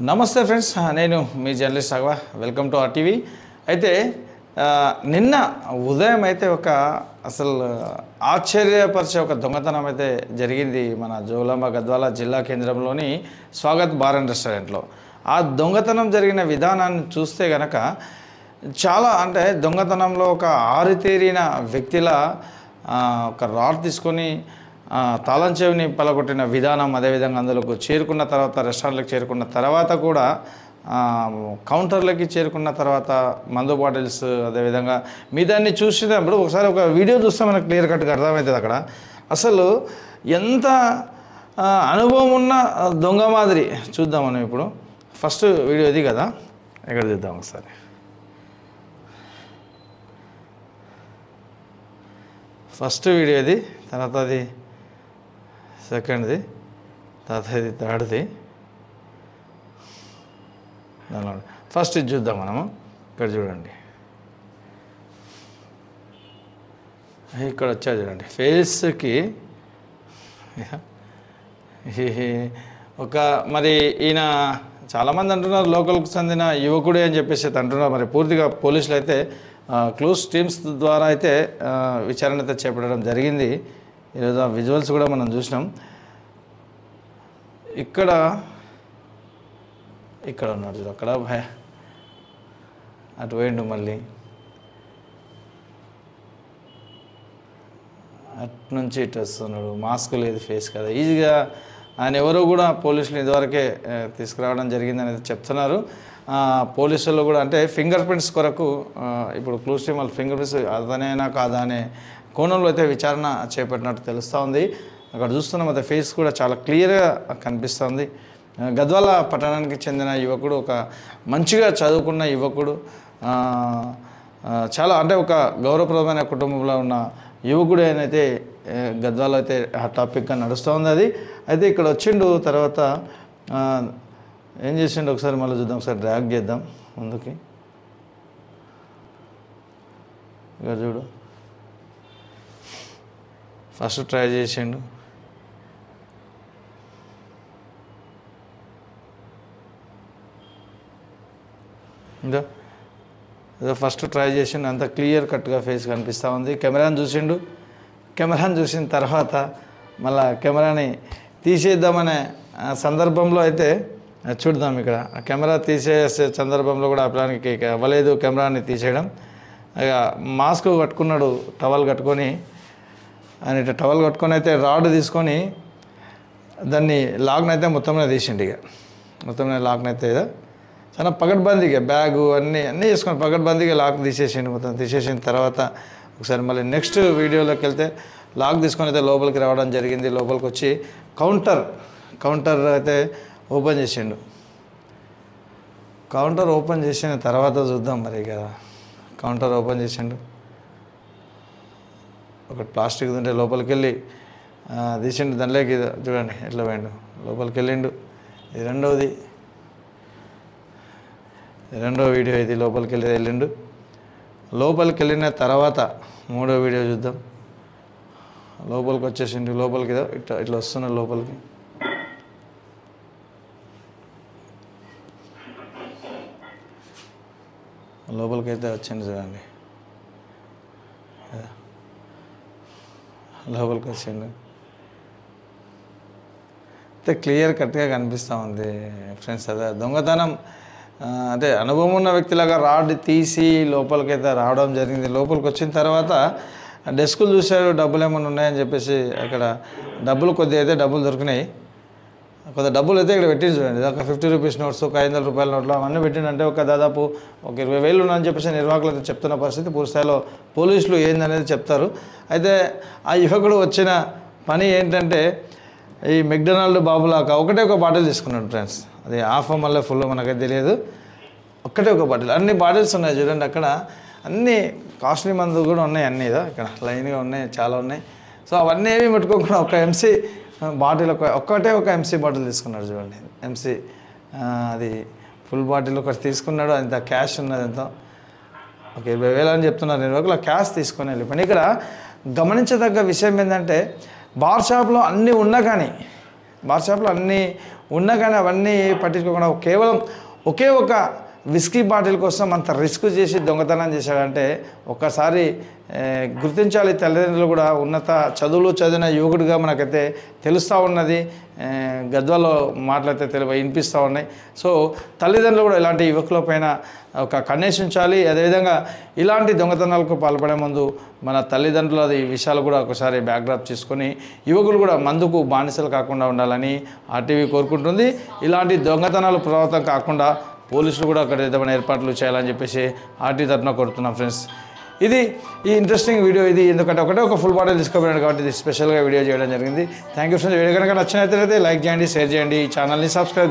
నమస్తే ఫ్రెండ్స్, నేను మీ journalist Raghava. Welcome to RTV. అయితే నిన్న ఉదయం అయితే అసలు ఆశ్చర్యపరిచే దొంగతనం అయితే జరిగింది మన జోగులాంబ గద్వాల జిల్లా కేంద్రంలోని స్వాగత్ బార్ అండ్ రెస్టారెంట్లో. ఆ దొంగతనం జరిగిన విధానాన్ని చూస్తే గనక చాలా దొంగతనంలో ఆరితేరిన వ్యక్తిలా ఒక రాడ్ తీసుకొని తాళం చెవిని పలగొట్టిన విధానం, అదేవిధంగా అందులోకి చేరుకున్న తర్వాత రెస్టారెంట్లకు చేరుకున్న తర్వాత కూడా కౌంటర్లకి చేరుకున్న తర్వాత మందు బాటిల్స్, అదేవిధంగా దాన్ని చూసినప్పుడు ఒకసారి ఒక వీడియో చూస్తే మనకు క్లియర్ కట్గా అర్థమవుతుంది అక్కడ అసలు ఎంత అనుభవం ఉన్న దొంగ మాదిరి. చూద్దాం మనం ఇప్పుడు. ఫస్ట్ వీడియో ఇది కదా, ఎక్కడ చూద్దాం ఒకసారి. ఫస్ట్ వీడియో ఇది, తర్వాత అది సెకండ్ది, తర్వాత ఇది థర్డ్ది. దానిలో ఫస్ట్ ఇది చూద్దాం మనము. ఇక్కడ చూడండి, ఇక్కడ వచ్చా చూడండి ఫేస్కి మరి ఈయన చాలామంది అంటున్నారు లోకల్కి చెందిన యువకుడే అని చెప్పేసి అంటున్నారు. మరి పూర్తిగా పోలీసులు అయితే క్లూస్ టీమ్స్ ద్వారా అయితే విచారణ అయితే చేపట్టడం జరిగింది. ఈరోజు ఆ విజువల్స్ కూడా మనం చూసినాం. ఇక్కడ ఉన్నాడు చూడు, అక్కడ అటు పోయిండు, మళ్ళీ అటు నుంచి ఇటు వస్తున్నాడు. మాస్క్ లేదు, ఫేస్ కదా. ఈజీగా ఆయన ఎవరో కూడా పోలీసులు ఇదివరకే తీసుకురావడం జరిగింది అనేది చెప్తున్నారు. పోలీసులు కూడా ఫింగర్ ప్రింట్స్ కొరకు ఇప్పుడు క్లూస్ టీమ్ వాళ్ళ ఫింగర్ ప్రింట్స్ అతనేనా కాదా అనే కోణంలో అయితే విచారణ చేపట్టినట్టు తెలుస్తూ ఉంది. అక్కడ చూస్తున్నాం, అయితే ఫేస్ కూడా చాలా క్లియర్గా కనిపిస్తుంది. గద్వాల పట్టణానికి చెందిన యువకుడు, ఒక మంచిగా చదువుకున్న యువకుడు, చాలా ఒక గౌరవప్రదమైన కుటుంబంలో ఉన్న యువకుడు అయితే గద్వాల అయితే ఆ టాపిక్గా నడుస్తూ ఉంది. అది అయితే ఇక్కడ వచ్చిండు. తర్వాత ఏం చేసిండు ఒకసారి మళ్ళీ చూద్దాం, ఒకసారి డ్రాగ్ చేద్దాం ముందుకి. ఇక్కడ చూడు, ఫస్ట్ ట్రై చేసిండు. ఇంకా ఏదో ఫస్ట్ ట్రై చేసిండు, అంత క్లియర్ కట్గా ఫేస్ కనిపిస్తూ ఉంది. కెమెరాని చూసిండు. కెమెరాని చూసిన తర్వాత మళ్ళా కెమెరాని తీసేద్దామనే సందర్భంలో అయితే చూద్దాం. ఇక్కడ కెమెరా తీసేసే సందర్భంలో కూడా అప్పడానికి అవ్వలేదు కెమెరాని తీసేయడం. ఇక మాస్క్ కట్టుకున్నాడు, టవల్ కట్టుకొని. ఆయన టవల్ కట్టుకొని అయితే రాడ్ తీసుకొని దాన్ని లాక్నైతే మొత్తంలో తీసిండు. ఇక మొత్తంలో లాక్నైతే చాలా పగడ్బందీగా బ్యాగు అన్నీ చేసుకొని పగడ్బందీగా లాక్ తీసేసిండు. మొత్తం తీసేసిన తర్వాత ఒకసారి మళ్ళీ నెక్స్ట్ వీడియోలోకి వెళ్తే లాక్ తీసుకొని అయితే లోపలికి రావడం జరిగింది. లోపలికి వచ్చి కౌంటర్ అయితే ఓపెన్ చేసిండు. కౌంటర్ ఓపెన్ చేసిన తర్వాత చూద్దాం మరి. కదా కౌంటర్ ఓపెన్ చేసిండు, ఒకటి ప్లాస్టిక్ ఉంటే లోపలికి వెళ్ళి తీసిండు. దానిలోకి చూడండి ఎట్లా పోయిండు, లోపలికి వెళ్ళిండు. ఇది రెండో వీడియో ఇది. లోపలికి వెళ్ళిండు. లోపలికి వెళ్ళిన తర్వాత మూడో వీడియో చూద్దాం. లోపలికి వచ్చేసిండు. లోపలికి ఇట్లా వస్తున్నాడు లోపలికి. లోపలికి అయితే వచ్చిండు చూడండి, లోపలికి వచ్చిండు. అయితే క్లియర్ కట్గా కనిపిస్తూ ఉంది ఫ్రెండ్స్. అదే దొంగతనం అనుభవం ఉన్న వ్యక్తిలాగా రాడ్ తీసి లోపలికైతే రావడం జరిగింది. లోపలికి వచ్చిన తర్వాత డెస్కులు చూశారు, డబ్బులు ఏమైనా ఉన్నాయని చెప్పేసి. అక్కడ కొద్దిగా అయితే డబ్బులు దొరికినాయి. కొంత డబ్బులు అయితే ఇక్కడ పెట్టింది చూడండి. ఒక 50 రూపీస్ నోట్స్, ఒక 500 రూపాయల నోట్లు అవన్నీ పెట్టిండంటే దాదాపు 20,000 ఉన్నాయని చెప్పేసి నిర్వాహకులు అయితే చెప్తున్న పరిస్థితి. పూర్తిస్థాయిలో పోలీసులు ఏందనేది చెప్తారు. అయితే ఆ యువకుడు వచ్చిన పని ఏంటంటే ఈ మెక్డొనాల్డ్ బాబులాగా ఒక బాటిల్ తీసుకున్నాడు ఫ్రెండ్స్. అది హాఫ్ మళ్ళీ ఫుల్ మనకైతే తెలియదు. ఒక బాటిల్, అన్ని బాటిల్స్ ఉన్నాయి చూడండి. అక్కడ అన్ని కాస్ట్లీ మందు కూడా ఉన్నాయి, అన్నీ ఇక్కడ లైన్గా ఉన్నాయి, చాలా ఉన్నాయి. సో అవన్నీ ఏమి పెట్టుకోకుండా ఒక ఎంసీ బాటిల్ ఒక ఎంసీ బాటిల్ తీసుకున్నాడు చూడండి. ఎంసీ అది ఫుల్ బాటిల్ ఒకటి తీసుకున్నాడు. అంత క్యాష్ ఉన్నది, ఎంతో ఒక 20,000 అని చెప్తున్నారు నిర్వాహకులు. క్యాష్ తీసుకొని వెళ్ళిపోయింది. ఇక్కడ గమనించదగ్గ విషయం ఏంటంటే బార్ షాప్లో అన్నీ ఉన్నా కానీ బార్ షాప్లో అన్నీ ఉన్నా కానీ అవన్నీ పట్టించుకోకుండా కేవలం ఒకే ఒక విస్కీ బాటిల్ కోసం అంత రిస్క్ చేసి దొంగతనం చేశాడంటే ఒక్కసారి గుర్తించాలి. తల్లిదండ్రులు కూడా ఉన్నత చదువులు చదివిన యువకుడిగా మనకైతే తెలుస్తూ ఉన్నది. గద్వాలో మాటలైతే వినిపిస్తూ ఉన్నాయి. సో తల్లిదండ్రులు కూడా ఇలాంటి యువకుల పైన ఒక కన్నేసి ఉంచాలి. అదేవిధంగా ఇలాంటి దొంగతనాలకు పాల్పడే ముందు మన తల్లిదండ్రుల ఈ విషయాలు కూడా ఒకసారి బ్యాక్డ్రాప్ చేసుకొని యువకులు కూడా మందుకు బానిసలు కాకుండా ఉండాలని ఆర్టీవీ కోరుకుంటుంది. ఇలాంటి దొంగతనాలు పునరావృతం కాకుండా పోలీసులు కూడా అక్కడ ఏదైనా ఏర్పాట్లు చేయాలని చెప్పేసి ఆర్టీ తరఫున కోరుతున్నాం ఫ్రెండ్స్. ఇది ఈ ఇంట్రెస్టింగ్ వీడియో. ఇది ఎందుకంటే ఒక ఫుల్ బాటిల్ తీసుకుపోయినాడు కాబట్టి ఇది స్పెషల్గా వీడియో చేయడం జరిగింది. Thank you friends. వీడియో కనుక నచ్చినట్లయితే లైక్ చేయండి, షేర్ చేయండి, ఈ ఛానల్ని సబ్స్క్రైబ్